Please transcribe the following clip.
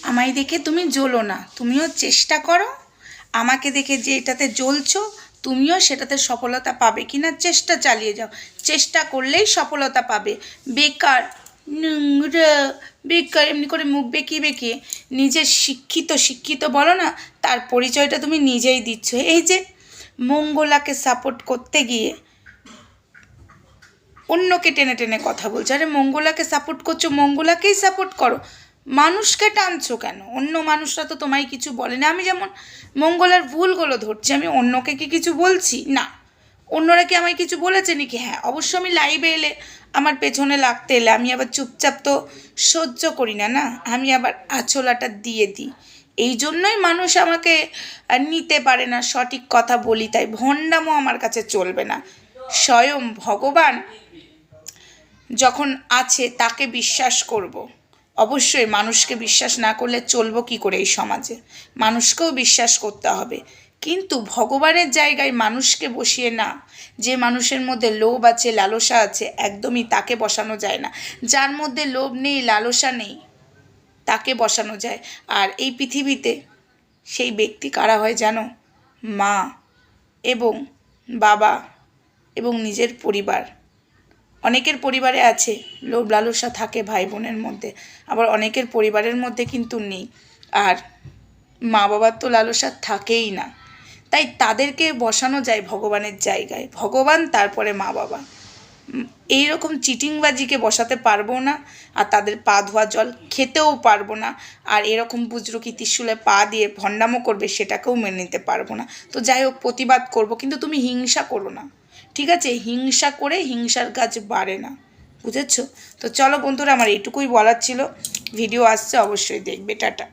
আমায় দেখে তুমি জ্বলো না, তুমিও চেষ্টা করো। আমাকে দেখে যে এটাতে জ্বলছো, তুমিও সেটাতে সফলতা পাবে কিনা চেষ্টা চালিয়ে যাও। চেষ্টা করলেই সফলতা পাবে। বেকার নোংরা, বেকার এমনি করে মুখ বেঁকিয়ে বেঁকিয়ে নিজের শিক্ষিত শিক্ষিত বলো না, তার পরিচয়টা তুমি নিজেই দিচ্ছ। এই যে মঙ্গলাকে সাপোর্ট করতে গিয়ে অন্যকে টেনে টেনে কথা বলছো। আরে মঙ্গলাকে সাপোর্ট করছো, মঙ্গলাকেই সাপোর্ট করো, মানুষকে টানছো কেন? অন্য মানুষরা তো তোমায় কিছু বলে না। আমি যেমন মঙ্গলার ভুলগুলো ধরছি, আমি অন্যকে কি কিছু বলছি না? অন্যরা কি আমায় কিছু বলেছে নাকি? হ্যাঁ, অবশ্য আমি লাইভে এলে আমার পেছনে লাগতে এলে আমি আবার চুপচাপ তো সহ্য করি না, না আমি আবার আঁচলাটা দিয়ে দিই। এই জন্যই মানুষ আমাকে নিতে পারে না, সঠিক কথা বলি তাই। ভণ্ডামও আমার কাছে চলবে না। স্বয়ং ভগবান যখন আছে তাকে বিশ্বাস করব। অবশ্যই মানুষকে বিশ্বাস না করলে চলবো কী করে এই সমাজে? মানুষকেও বিশ্বাস করতে হবে, কিন্তু ভগবানের জায়গায় মানুষকে বসিয়ে না। যে মানুষের মধ্যে লোভ আছে, লালসা আছে, একদমই তাকে বসানো যায় না। যার মধ্যে লোভ নেই, লালসা নেই, তাকে বসানো যায়। আর এই পৃথিবীতে সেই ব্যক্তি কারা হয় জানো? মা এবং বাবা এবং নিজের পরিবার। অনেকের পরিবারে আছে লোভ লালসা থাকে ভাই বোনের মধ্যে, আবার অনেকের পরিবারের মধ্যে কিন্তু নেই। আর মা বাবার তো লালসা থাকেই না, তাই তাদেরকে বসানো যায় ভগবানের জায়গায়। ভগবান, তারপরে মা বাবা। এইরকম চিটিংবাজিকে বসাতে পারবো না, আর তাদের পা ধোয়া জল খেতেও পারবো না। আর এরকম বুজরুকি ত্রিশূলে পা দিয়ে ভণ্ডামো করবে, সেটাকেও মেনে নিতে পারবো না। তো যাই হোক, প্রতিবাদ করবো, কিন্তু তুমি হিংসা করো না, ঠিক আছে? হিংসা করে হিংসার গাছ বাড়ে না, বুঝেছো? তো চলো বন্ধুরা, আমার এইটুকুই বলার ছিল। ভিডিও আসছে, অবশ্যই দেখবে। টাটা।